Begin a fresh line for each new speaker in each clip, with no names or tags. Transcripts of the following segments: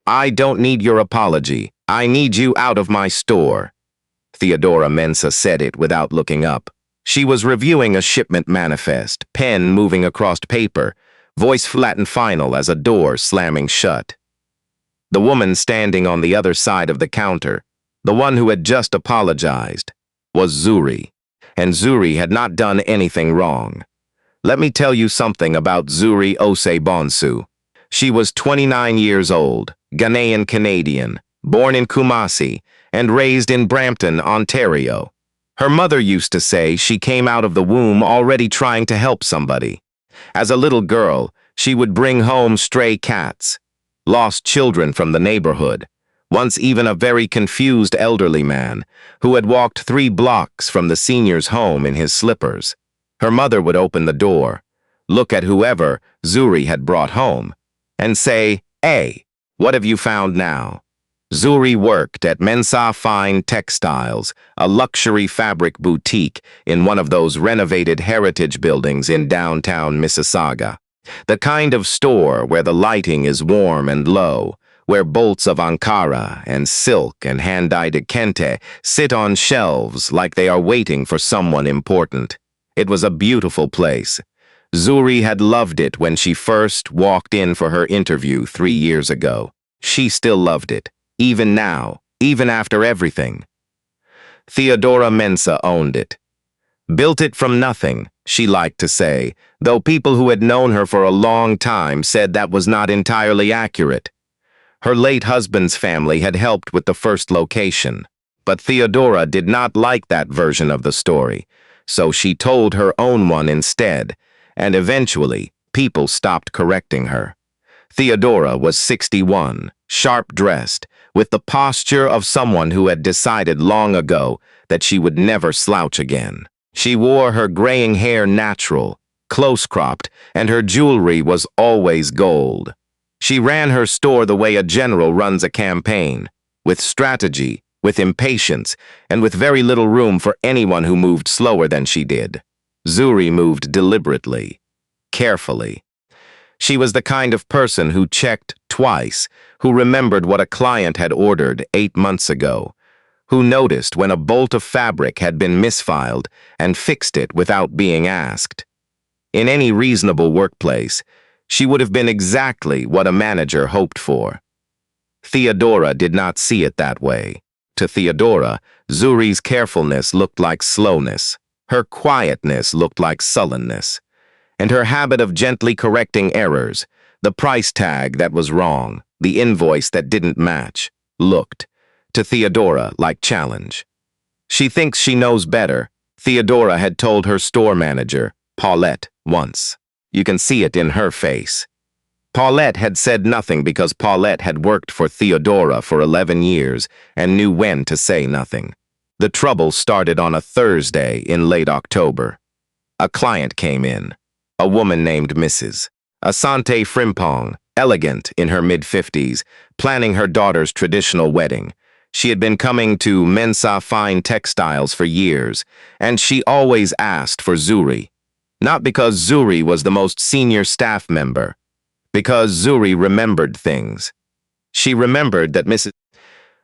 I don't need your apology. I need you out of my store. Theodora Mensah said it without looking up. She was reviewing a shipment manifest, pen moving across paper, voice flat and final as a door slamming shut. The woman standing on the other side of the counter, the one who had just apologized, was Zuri. And Zuri had not done anything wrong. Let me tell you something about Zuri Osei-Bonsu. She was 29 years old, Ghanaian Canadian, born in Kumasi, and raised in Brampton, Ontario. Her mother used to say she came out of the womb already trying to help somebody. As a little girl, she would bring home stray cats, lost children from the neighborhood, once even a very confused elderly man who had walked 3 blocks from the senior's home in his slippers. Her mother would open the door, look at whoever Zuri had brought home, and say, "Hey, what have you found now?" Zuri worked at Mensah Fine Textiles, a luxury fabric boutique in one of those renovated heritage buildings in downtown Mississauga. The kind of store where the lighting is warm and low, where bolts of Ankara and silk and hand-dyed kente sit on shelves like they are waiting for someone important. It was a beautiful place. Zuri had loved it when she first walked in for her interview 3 years ago. She still loved it. Even now, even after everything. Theodora Mensah owned it. Built it from nothing, she liked to say, though people who had known her for a long time said that was not entirely accurate. Her late husband's family had helped with the first location, but Theodora did not like that version of the story, so she told her own one instead, and eventually, people stopped correcting her. Theodora was 61, sharp-dressed, with the posture of someone who had decided long ago that she would never slouch again. She wore her graying hair natural, close-cropped, and her jewelry was always gold. She ran her store the way a general runs a campaign, with strategy, with impatience, and with very little room for anyone who moved slower than she did. Zuri moved deliberately, carefully. She was the kind of person who checked twice, who remembered what a client had ordered 8 months ago, who noticed when a bolt of fabric had been misfiled and fixed it without being asked. In any reasonable workplace, she would have been exactly what a manager hoped for. Theodora did not see it that way. To Theodora, Zuri's carefulness looked like slowness. Her quietness looked like sullenness. And her habit of gently correcting errors, the price tag that was wrong, the invoice that didn't match, looked, to Theodora, like challenge. She thinks she knows better, Theodora had told her store manager, Paulette, once. You can see it in her face. Paulette had said nothing because Paulette had worked for Theodora for 11 years and knew when to say nothing. The trouble started on a Thursday in late October. A client came in. A woman named Mrs. Asante Frimpong, elegant in her mid-50s, planning her daughter's traditional wedding. She had been coming to Mensah Fine Textiles for years, and she always asked for Zuri. Not because Zuri was the most senior staff member, because Zuri remembered things. She remembered that Mrs.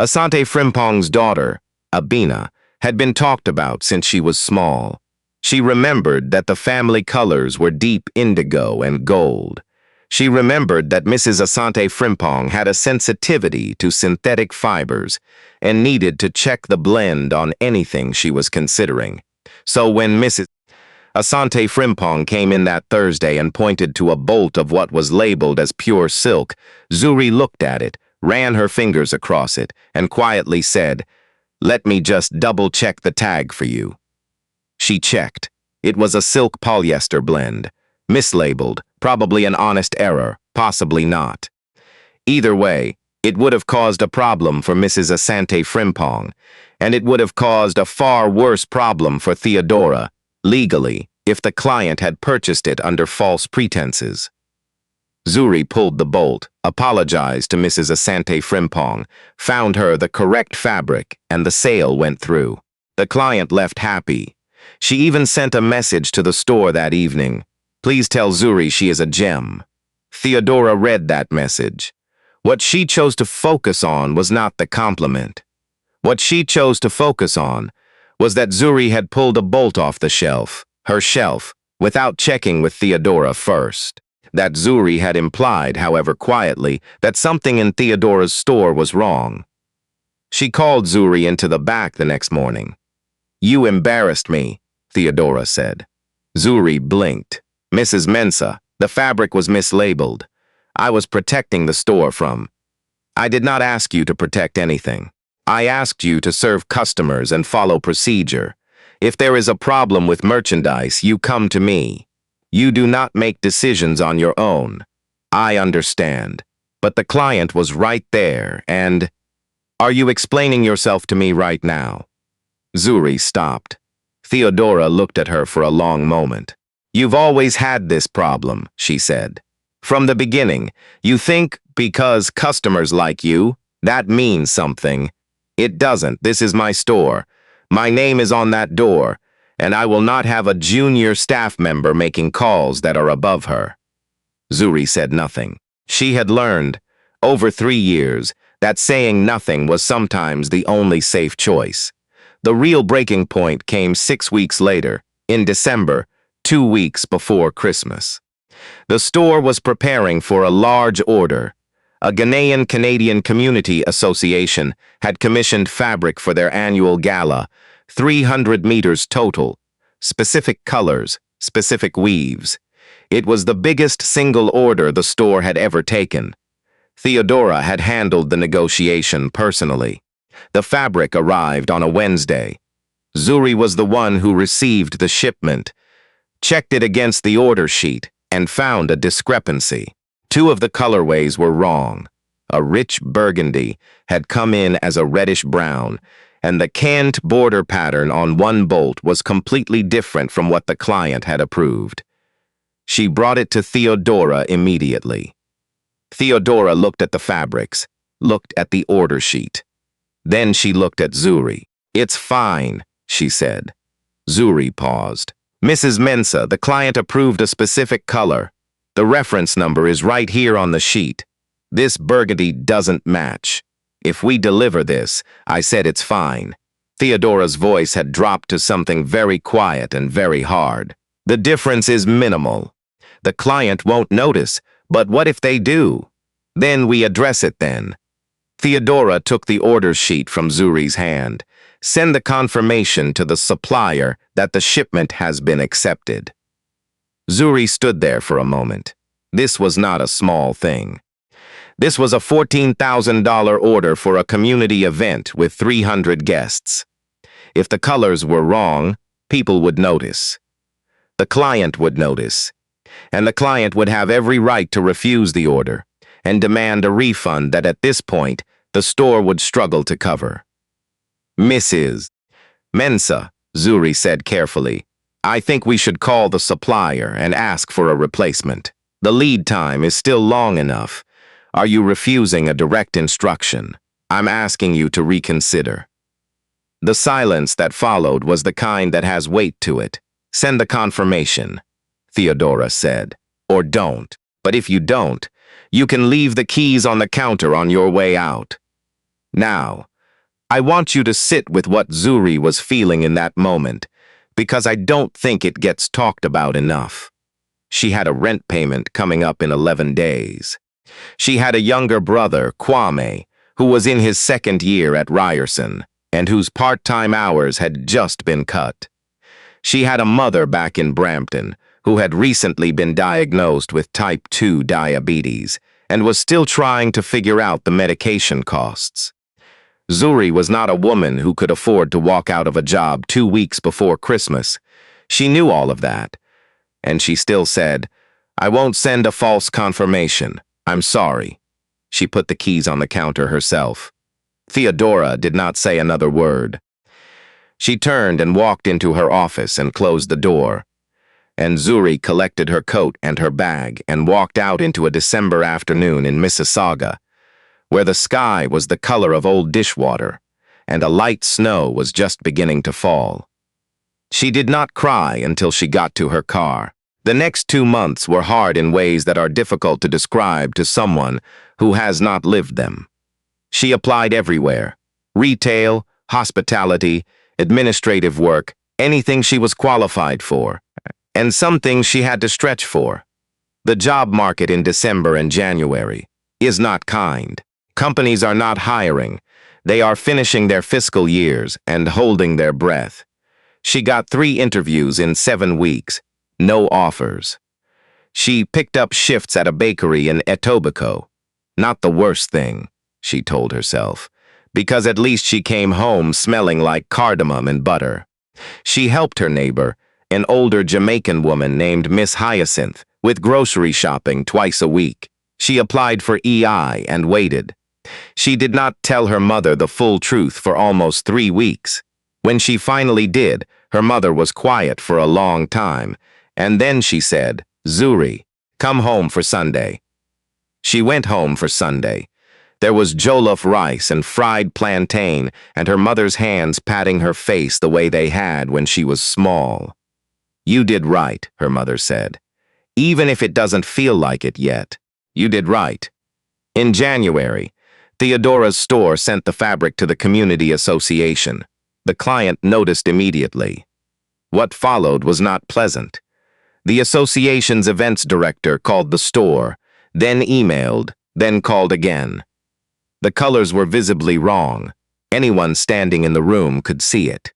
Asante Frimpong's daughter, Abina, had been talked about since she was small. She remembered that the family colors were deep indigo and gold. She remembered that Mrs. Asante Frimpong had a sensitivity to synthetic fibers and needed to check the blend on anything she was considering. So when Mrs. Asante Frimpong came in that Thursday and pointed to a bolt of what was labeled as pure silk, Zuri looked at it, ran her fingers across it, and quietly said, "Let me just double-check the tag for you." She checked. It was a silk polyester blend. Mislabeled, probably an honest error, possibly not. Either way, it would have caused a problem for Mrs. Asante Frimpong, and it would have caused a far worse problem for Theodora, legally, if the client had purchased it under false pretenses. Zuri pulled the bolt, apologized to Mrs. Asante Frimpong, found her the correct fabric, and the sale went through. The client left happy. She even sent a message to the store that evening. "Please tell Zuri she is a gem." Theodora read that message. What she chose to focus on was not the compliment. What she chose to focus on was that Zuri had pulled a bolt off the shelf, her shelf, without checking with Theodora first. That Zuri had implied, however quietly, that something in Theodora's store was wrong. She called Zuri into the back the next morning. "You embarrassed me," Theodora said. Zuri blinked. "Mrs. Mensah, the fabric was mislabeled. I was protecting the store from. I did not ask you to protect anything. I asked you to serve customers and follow procedure. If there is a problem with merchandise, you come to me. You do not make decisions on your own. I understand. But the client was right there, and... Are you explaining yourself to me right now?" Zuri stopped. Theodora looked at her for a long moment. "You've always had this problem," she said. "From the beginning, you think because customers like you, that means something. It doesn't. This is my store. My name is on that door, and I will not have a junior staff member making calls that are above her." Zuri said nothing. She had learned, over 3 years, that saying nothing was sometimes the only safe choice. The real breaking point came 6 weeks later, in December, 2 weeks before Christmas. The store was preparing for a large order. A Ghanaian-Canadian Community Association had commissioned fabric for their annual gala, 300 meters total, specific colors, specific weaves. It was the biggest single order the store had ever taken. Theodora had handled the negotiation personally. The fabric arrived on a Wednesday. Zuri was the one who received the shipment, checked it against the order sheet, and found a discrepancy. 2 of the colorways were wrong. A rich burgundy had come in as a reddish brown, and the cant border pattern on one bolt was completely different from what the client had approved. She brought it to Theodora immediately. Theodora looked at the fabrics, looked at the order sheet. Then she looked at Zuri. "It's fine," she said. Zuri paused. "Mrs. Mensah, the client approved a specific color. The reference number is right here on the sheet. This burgundy doesn't match. If we deliver this, I said it's fine." Theodora's voice had dropped to something very quiet and very hard. "The difference is minimal. The client won't notice, but what if they do? Then we address it then." Theodora took the order sheet from Zuri's hand. "Send the confirmation to the supplier that the shipment has been accepted." Zuri stood there for a moment. This was not a small thing. This was a $14,000 order for a community event with 300 guests. If the colors were wrong, people would notice. The client would notice. And the client would have every right to refuse the order and demand a refund that at this point the store would struggle to cover. "Mrs. Mensah," Zuri said carefully, "I think we should call the supplier and ask for a replacement. The lead time is still long enough. Are you refusing a direct instruction? I'm asking you to reconsider." The silence that followed was the kind that has weight to it. "Send the confirmation," Theodora said, "or don't. But if you don't, you can leave the keys on the counter on your way out." Now, I want you to sit with what Zuri was feeling in that moment, because I don't think it gets talked about enough. She had a rent payment coming up in 11 days. She had a younger brother, Kwame, who was in his 2nd year at Ryerson, and whose part-time hours had just been cut. She had a mother back in Brampton, who had recently been diagnosed with type 2 diabetes, and was still trying to figure out the medication costs. Zuri was not a woman who could afford to walk out of a job 2 weeks before Christmas. She knew all of that. And she still said, "I won't send a false confirmation. I'm sorry." She put the keys on the counter herself. Theodora did not say another word. She turned and walked into her office and closed the door. And Zuri collected her coat and her bag and walked out into a December afternoon in Mississauga, where the sky was the color of old dishwater, and a light snow was just beginning to fall. She did not cry until she got to her car. The next 2 months were hard in ways that are difficult to describe to someone who has not lived them. She applied everywhere: retail, hospitality, administrative work, anything she was qualified for, and some things she had to stretch for. The job market in December and January is not kind. Companies are not hiring. They are finishing their fiscal years and holding their breath. She got 3 interviews in 7 weeks. No offers. She picked up shifts at a bakery in Etobicoke. Not the worst thing, she told herself, because at least she came home smelling like cardamom and butter. She helped her neighbor, an older Jamaican woman named Miss Hyacinth, with grocery shopping twice a week. She applied for EI and waited. She did not tell her mother the full truth for almost 3 weeks. When she finally did, her mother was quiet for a long time, and then she said, "Zuri, come home for Sunday." She went home for Sunday. There was jollof rice and fried plantain, and her mother's hands patting her face the way they had when she was small. "You did right," her mother said. "Even if it doesn't feel like it yet, you did right." In January, Theodora's store sent the fabric to the community association. The client noticed immediately. What followed was not pleasant. The association's events director called the store, then emailed, then called again. The colors were visibly wrong. Anyone standing in the room could see it.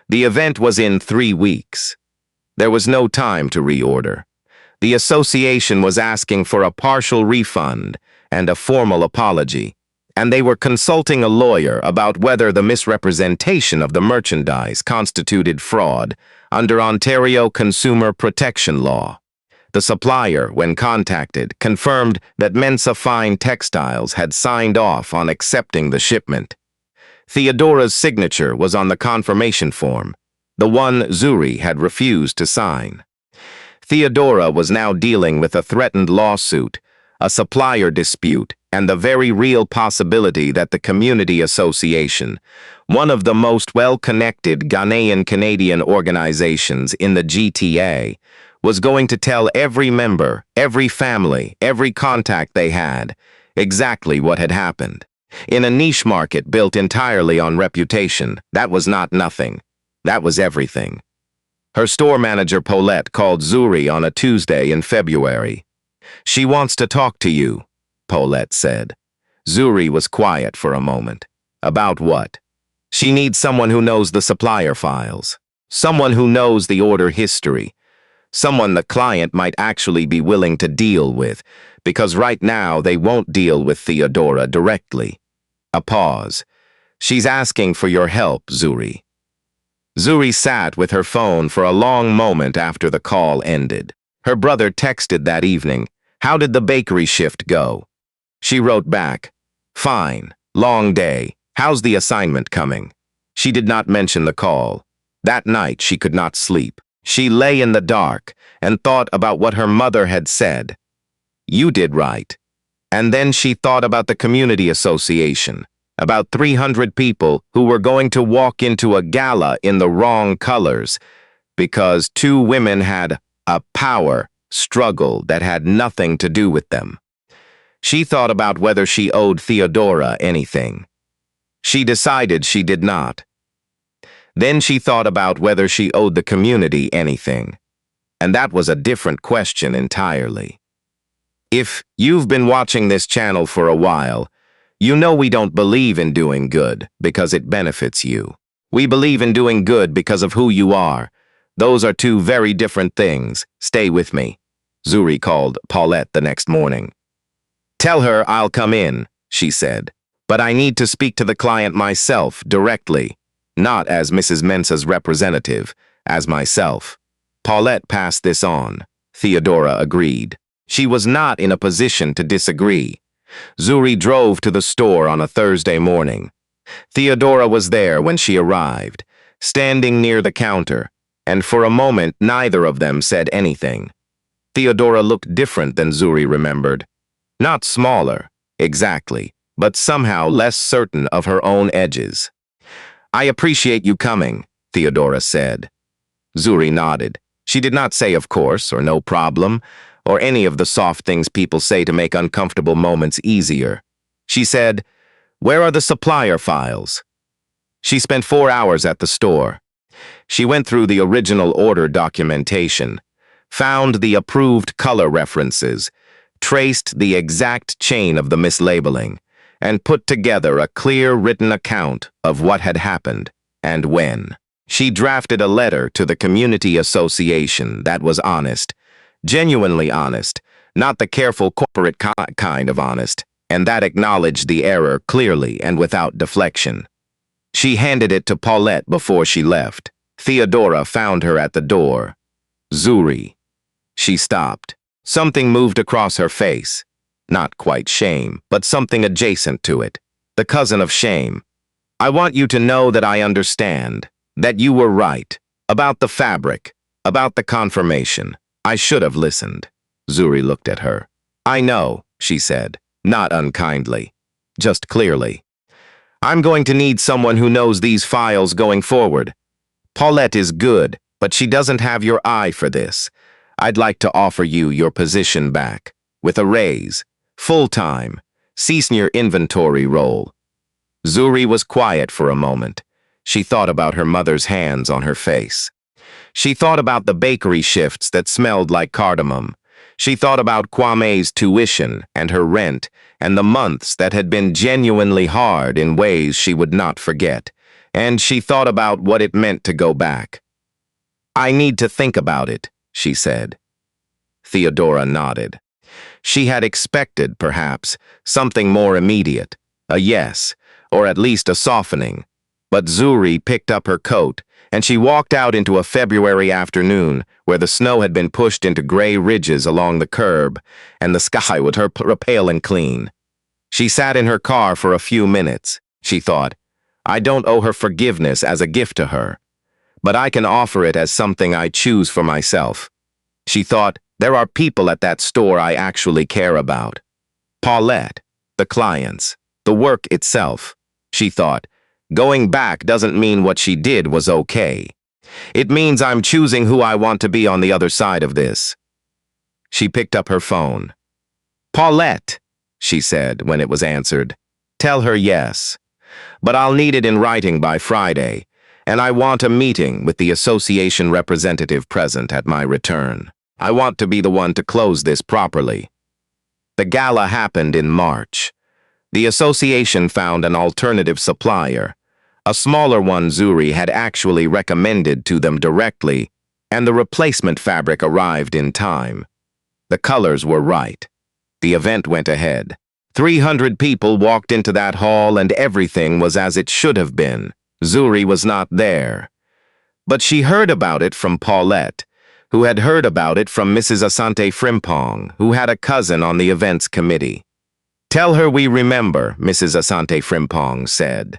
The event was in 3 weeks. There was no time to reorder. The association was asking for a partial refund and a formal apology, and they were consulting a lawyer about whether the misrepresentation of the merchandise constituted fraud under Ontario Consumer Protection Law. The supplier, when contacted, confirmed that Mensah Fine Textiles had signed off on accepting the shipment. Theodora's signature was on the confirmation form, the one Zuri had refused to sign. Theodora was now dealing with a threatened lawsuit, a supplier dispute, and the very real possibility that the Community Association, one of the most well-connected Ghanaian-Canadian organizations in the GTA, was going to tell every member, every family, every contact they had, exactly what had happened. In a niche market built entirely on reputation, that was not nothing. That was everything. Her store manager Paulette called Zuri on a Tuesday in February. "She wants to talk to you," Paulette said. Zuri was quiet for a moment. About what? She needs someone who knows the supplier files, someone who knows the order history, someone the client might actually be willing to deal with, because right now they won't deal with Theodora directly. A pause. "She's asking for your help, Zuri." Zuri sat with her phone for a long moment after the call ended. Her brother texted that evening, "How did the bakery shift go?" She wrote back, "Fine, long day. How's the assignment coming?" She did not mention the call. That night she could not sleep. She lay in the dark and thought about what her mother had said. "You did right." And then she thought about the community association, about 300 people who were going to walk into a gala in the wrong colors because 2 women had a power struggle that had nothing to do with them. She thought about whether she owed Theodora anything. She decided she did not. Then she thought about whether she owed the community anything. And that was a different question entirely. If you've been watching this channel for a while, you know we don't believe in doing good because it benefits you. We believe in doing good because of who you are. Those are 2 very different things. Stay with me. Zuri called Paulette the next morning. "Tell her I'll come in," she said. "But I need to speak to the client myself, directly. Not as Mrs. Mensah's representative, as myself." Paulette passed this on. Theodora agreed. She was not in a position to disagree. Zuri drove to the store on a Thursday morning. Theodora was there when she arrived, standing near the counter, and for a moment neither of them said anything. Theodora looked different than Zuri remembered. Not smaller, exactly, but somehow less certain of her own edges. "I appreciate you coming," Theodora said. Zuri nodded. She did not say of course or no problem, or any of the soft things people say to make uncomfortable moments easier. She said, "Where are the supplier files?" She spent 4 hours at the store. She went through the original order documentation, found the approved color references, traced the exact chain of the mislabeling, and put together a clear written account of what had happened and when. She drafted a letter to the community association that was honest, genuinely honest, not the careful corporate kind of honest, and that acknowledged the error clearly and without deflection. She handed it to Paulette before she left. Theodora found her at the door. "Zuri." She stopped. Something moved across her face. Not quite shame, but something adjacent to it. The cousin of shame. "I want you to know that I understand, that you were right, about the fabric, about the confirmation. I should have listened." Zuri looked at her. "I know," she said, not unkindly, just clearly. "I'm going to need someone who knows these files going forward. Paulette is good, but she doesn't have your eye for this. I'd like to offer you your position back, with a raise, full-time, senior inventory role." Zuri was quiet for a moment. She thought about her mother's hands on her face. She thought about the bakery shifts that smelled like cardamom. She thought about Kwame's tuition and her rent and the months that had been genuinely hard in ways she would not forget. And she thought about what it meant to go back. "I need to think about it," she said. Theodora nodded. She had expected, perhaps, something more immediate, a yes, or at least a softening. But Zuri picked up her coat, and she walked out into a February afternoon where the snow had been pushed into gray ridges along the curb, and the sky was pale and clean. She sat in her car for a few minutes. She thought, "I don't owe her forgiveness as a gift to her, but I can offer it as something I choose for myself." She thought, "There are people at that store I actually care about. Paulette, the clients, the work itself." She thought, "Going back doesn't mean what she did was okay. It means I'm choosing who I want to be on the other side of this." She picked up her phone. "Paulette," she said when it was answered, "tell her yes. But I'll need it in writing by Friday, and I want a meeting with the association representative present at my return. I want to be the one to close this properly." The gala happened in March. The association found an alternative supplier, a smaller one Zuri had actually recommended to them directly, and the replacement fabric arrived in time. The colors were right. The event went ahead. 300 people walked into that hall and everything was as it should have been. Zuri was not there. But she heard about it from Paulette, who had heard about it from Mrs. Asante Frimpong, who had a cousin on the events committee. "Tell her we remember," Mrs. Asante Frimpong said.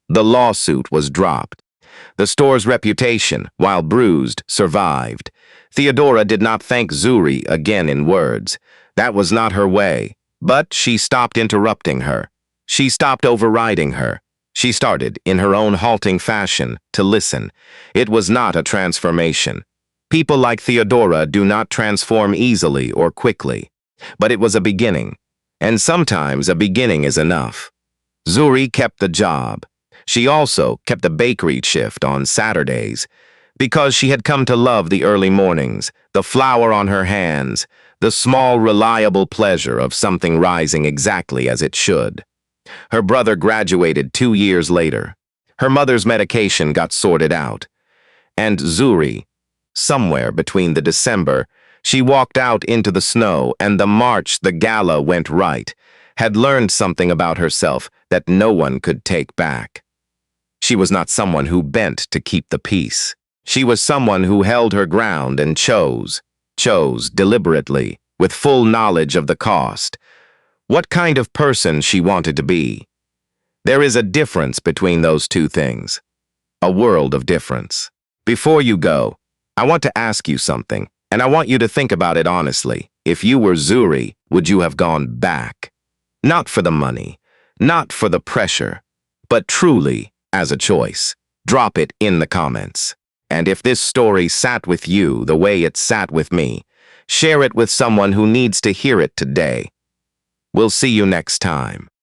The lawsuit was dropped. The store's reputation, while bruised, survived. Theodora did not thank Zuri again in words. That was not her way. But she stopped interrupting her. She stopped overriding her. She started, in her own halting fashion, to listen. It was not a transformation. People like Theodora do not transform easily or quickly. But it was a beginning. And sometimes a beginning is enough. Zuri kept the job. She also kept the bakery shift on Saturdays, because she had come to love the early mornings, the flour on her hands, the small, reliable pleasure of something rising exactly as it should. Her brother graduated 2 years later. Her mother's medication got sorted out. And Zuri, somewhere between the December, she walked out into the snow, and the March the gala went right, had learned something about herself that no one could take back. She was not someone who bent to keep the peace. She was someone who held her ground and chose deliberately, with full knowledge of the cost, what kind of person she wanted to be. There is a difference between those two things. A world of difference. Before you go, I want to ask you something, and I want you to think about it honestly. If you were Zuri, would you have gone back? Not for the money, not for the pressure, but truly as a choice. Drop it in the comments. And if this story sat with you the way it sat with me, Share it with someone who needs to hear it today. We'll see you next time.